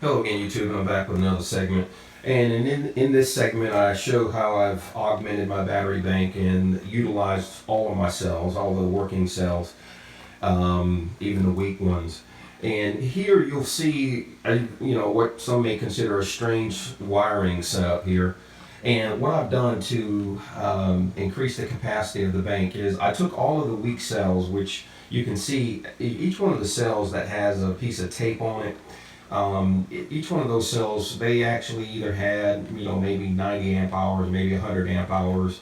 Hello again, YouTube, and I'm back with another segment. And in this segment, I show how I've augmented my battery bank and utilized all of my cells, all the working cells, even the weak ones. And here you'll see, what some may consider a strange wiring setup here. And what I've done to increase the capacity of the bank is I took all of the weak cells, which you can see each one of the cells that has a piece of tape on it. Each one of those cells, they actually either had, maybe 90 amp hours, maybe 100 amp hours,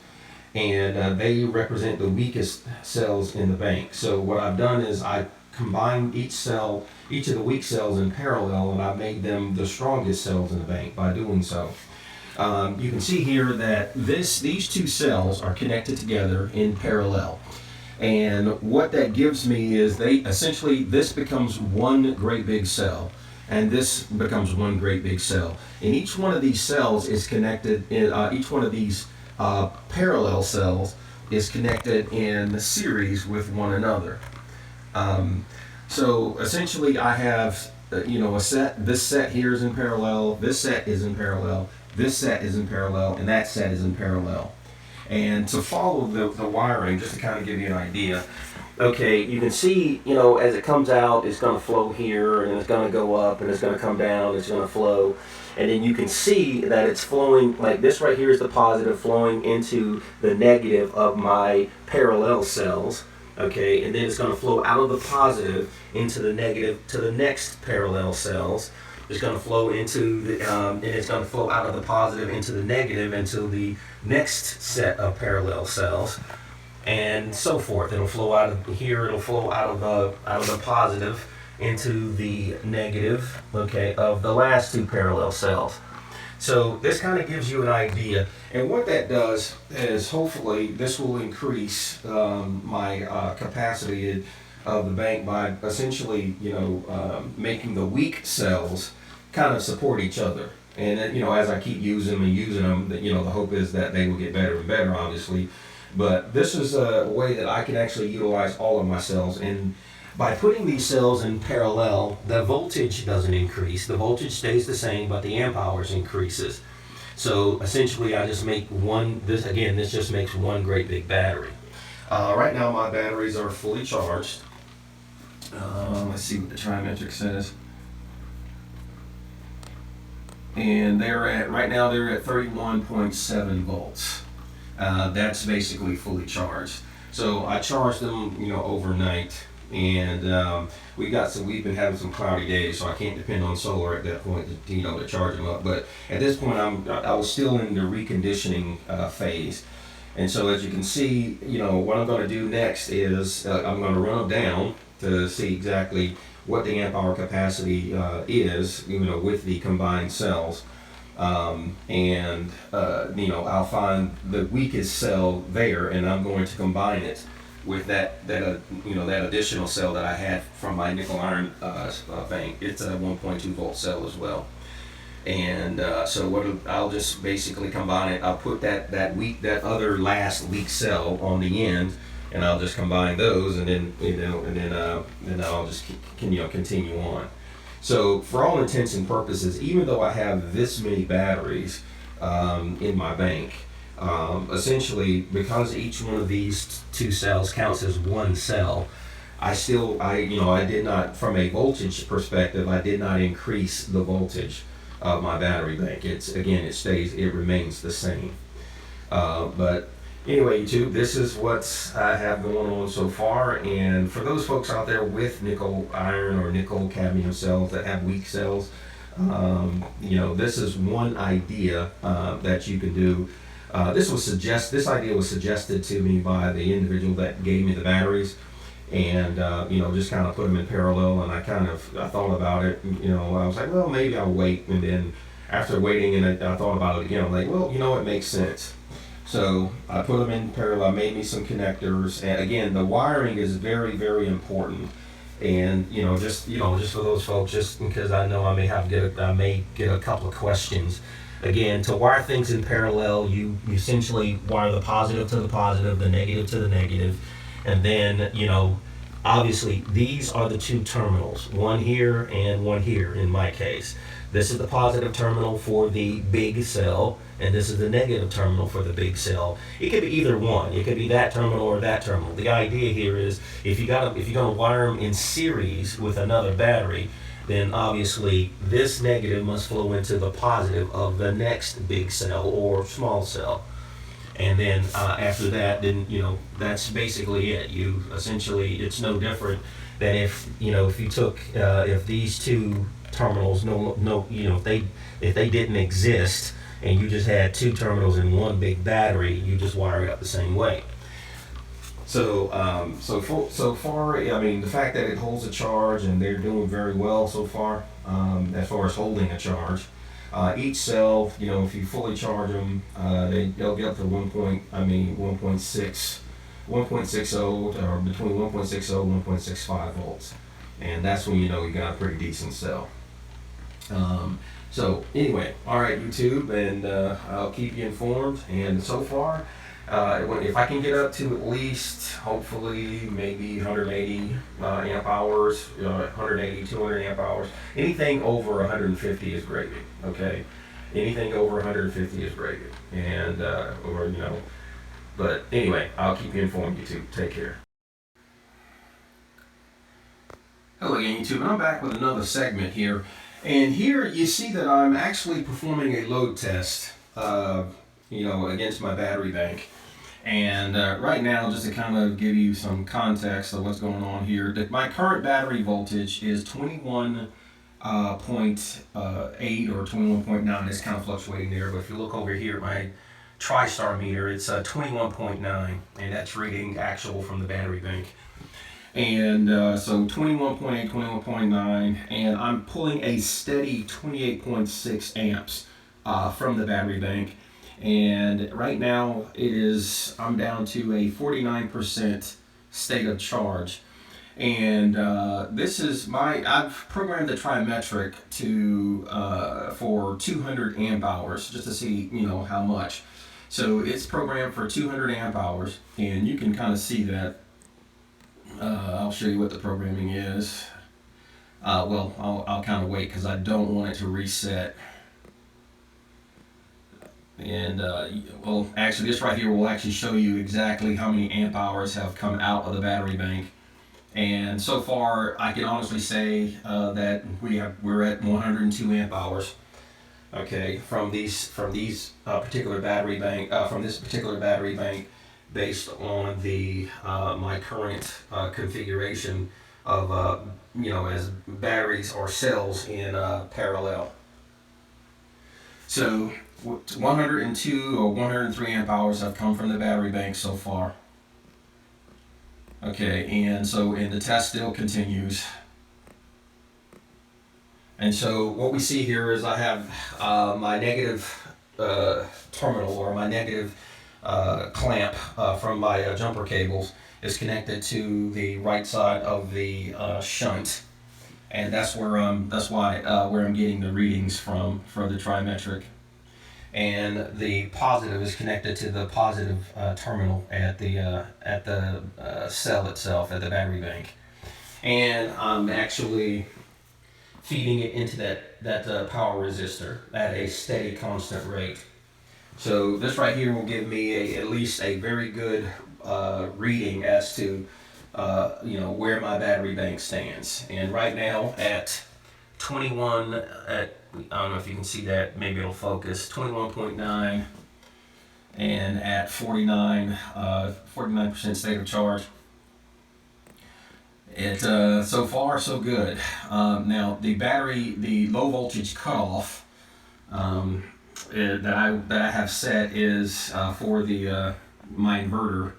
and they represent the weakest cells in the bank. So what I've done is I combined each of the weak cells in parallel, and I made them the strongest cells in the bank by doing so. You can see here that these two cells are connected together in parallel. And what that gives me is this becomes one great big cell. And this becomes one great big cell. And each one of these cells is connected, each one of these parallel cells is connected in series with one another. So essentially I have, a set, this set here is in parallel, this set is in parallel, this set is in parallel, and that set is in parallel. And to follow the wiring, just to kind of give you an idea, okay, you can see, as it comes out, it's going to flow here, and it's going to go up, and it's going to come down, it's going to flow. And then you can see that it's flowing, like this right here is the positive flowing into the negative of my parallel cells, okay, and then it's going to flow out of the positive into the negative to the next parallel cells. It's going to flow into and it's going to flow out of the positive into the negative into the next set of parallel cells, and so forth. It'll flow out of here. It'll flow out of the positive into the negative, okay, of the last two parallel cells. So this kind of gives you an idea, and what that does is hopefully this will increase my capacity of the bank by essentially, making the weak cells kind of support each other. And as I keep using them, the hope is that they will get better and better, obviously. But this is a way that I can actually utilize all of my cells. And by putting these cells in parallel, the voltage doesn't increase. The voltage stays the same, but the amp hours increases. So essentially, I just make this just makes one great big battery. Right now, my batteries are fully charged. Let's see what the trimetric says. And right now they're at 31.7 volts. That's basically fully charged. So I charged them, overnight, and we've been having some cloudy days, so I can't depend on solar at that point to charge them up. But at this point, I was still in the reconditioning phase. And so as you can see, what I'm going to do next is I'm going to run them down to see exactly what the amp hour capacity is, with the combined cells. And I'll find the weakest cell there, and I'm going to combine it with that additional cell that I had from my nickel iron bank. It's a 1.2 volt cell as well. And so I'll just basically combine it. I'll put that other last weak cell on the end, and I'll just combine those, and then I'll just continue on. So for all intents and purposes, even though I have this many batteries in my bank, essentially because each one of these two cells counts as one cell, I did not, from a voltage perspective, I did not increase the voltage of my battery bank. It remains the same. But anyway, YouTube, this is what I have going on so far. And for those folks out there with nickel iron or nickel cadmium cells that have weak cells, this is one idea that you can do. This idea was suggested to me by the individual that gave me the batteries, and just kind of put them in parallel. And I thought about it. I was like, well, maybe I'll wait. And then after waiting, and I thought about it again, I'm like, well, it makes sense. So I put them in parallel. I made me some connectors, and again, the wiring is very, very important. And just for those folks, just because I know I may get a couple of questions. Again, to wire things in parallel, you essentially wire the positive to the positive, the negative to the negative, and then Obviously, these are the two terminals, one here and one here in my case. This is the positive terminal for the big cell, and this is the negative terminal for the big cell. It could be either one. It could be that terminal or that terminal. The idea here is if you're gonna wire them in series with another battery, then obviously this negative must flow into the positive of the next big cell or small cell. And then after that, then that's basically it. You essentially, it's no different than if you took if these two terminals if they didn't exist and you just had two terminals in one big battery, you just wire it up the same way. So far, I mean, the fact that it holds a charge and they're doing very well so far, as far as holding a charge. Each cell, if you fully charge them, they'll get up to 1.60 or between 1.60 and 1.65 volts, and that's when you got a pretty decent cell. So anyway, all right, YouTube, and I'll keep you informed. And so far, if I can get up to at least, hopefully, maybe 180 amp hours, 180, 200 amp hours, anything over 150 is gravy. Okay, anything over 150 is gravy, and But anyway, I'll keep you informed. YouTube, take care. Hello again, YouTube, and I'm back with another segment here. And here you see that I'm actually performing a load test, against my battery bank. And right now, just to kind of give you some context of what's going on here, that my current battery voltage is 21.8 or 21.9. It's kind of fluctuating there, but if you look over here at my TriStar meter, it's 21.9, and that's reading actual from the battery bank. And so 21.8, 21.9, and I'm pulling a steady 28.6 amps from the battery bank. And right now I'm down to a 49% state of charge. And this is I've programmed the trimetric for 200 amp hours just to see, how much. So it's programmed for 200 amp hours, and you can kind of see that. I'll show you what the programming is. I'll kind of wait because I don't want it to reset. And actually, this right here will actually show you exactly how many amp hours have come out of the battery bank. And so far, I can honestly say that we're at 102 amp hours. Okay, from these particular battery bank, from this particular battery bank, based on the my current configuration of as batteries or cells in parallel. So 102 or 103 amp hours have come from the battery bank so far. Okay, and the test still continues. And so what we see here is I have my negative terminal, or my negative clamp from my jumper cables is connected to the right side of the shunt, and that's where I'm getting the readings from for the trimetric. And the positive is connected to the positive terminal at the cell itself, at the battery bank. And I'm actually feeding it into that power resistor at a steady, constant rate. So this right here will give me at least a very good reading as to where my battery bank stands. And right now at 21 at I don't know if you can see that, maybe it'll focus, 21.9, and at 49% state of charge. It so far so good. Now the low voltage cutoff that I have set is for my inverter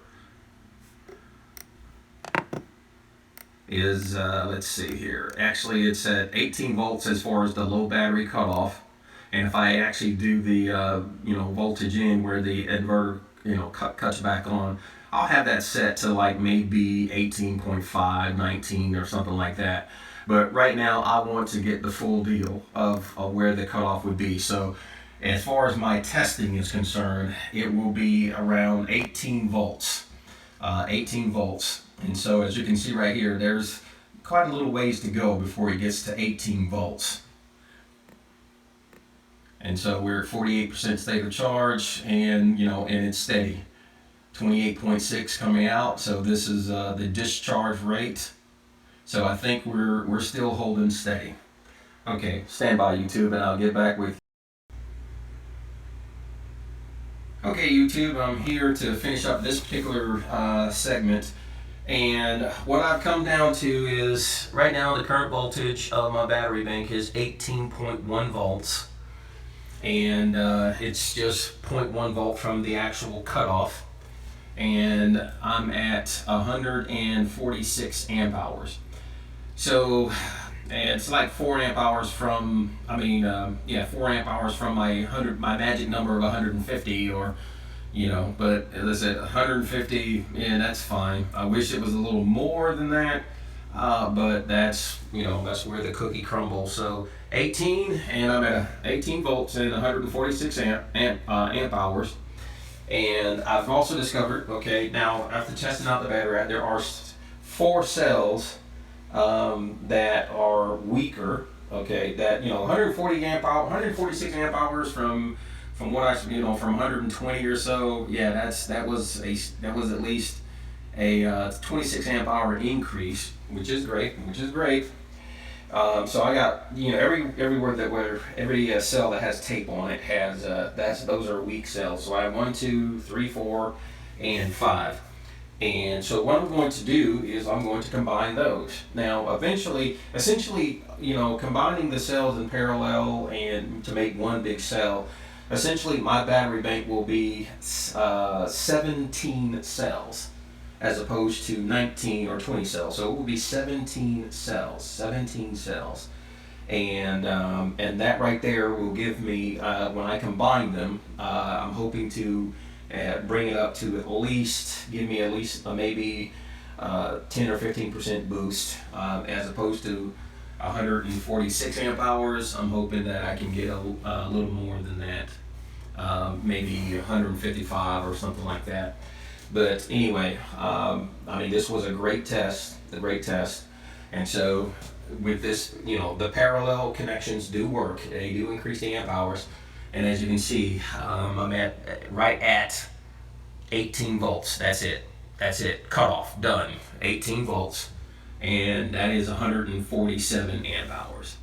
is let's see here. Actually, it's at 18 volts as far as the low battery cutoff, and if I actually do the voltage in where the inverter cuts back on, I'll have that set to like maybe 18.5, 19 or something like that. But right now, I want to get the full deal of where the cutoff would be. So as far as my testing is concerned, it will be around 18 volts. 18 volts. And so as you can see right here, there's quite a little ways to go before he gets to 18 volts. And so we're at 48% state of charge, and and it's steady. 28.6 coming out. So this is the discharge rate. So I think we're still holding steady. Okay, stand by YouTube, and I'll get back with you. Okay, YouTube, I'm here to finish up this particular segment. And what I've come down to is right now the current voltage of my battery bank is 18.1 volts. And it's just 0.1 volt from the actual cutoff. And I'm at 146 amp hours. So it's like 4 amp hours from, 4 amp hours from my magic number of 150, or but as I said, 150, yeah, that's fine. I wish it was a little more than that, but that's that's where the cookie crumbles. So 18, and I'm at 18 volts and 146 amp hours. And I've also discovered, okay, now after testing out the battery, there are 4 cells that are weaker. Okay, that 140 amp hour, 146 amp hours from what I from 120 or so. Yeah, that was at least a 26 amp hour increase, which is great. So I got every cell that has tape on it has those are weak cells. So I have 1, 2, 3, 4, and 5. And so what I'm going to do is I'm going to combine those. Now, essentially, combining the cells in parallel and to make one big cell, essentially my battery bank will be 17 cells as opposed to 19 or 20 cells. So it will be 17 cells. And that right there will give me, when I combine them, I'm hoping to bring it up to give me at least maybe 10 or 15% boost, as opposed to 146 amp hours. I'm hoping that I can get a little more than that, maybe 155 or something like that. But anyway, this was a great test, and so with this, the parallel connections do work. They do increase the amp hours. And as you can see, I'm right at 18 volts. That's it. Cutoff. Done. 18 volts. And that is 147 amp hours.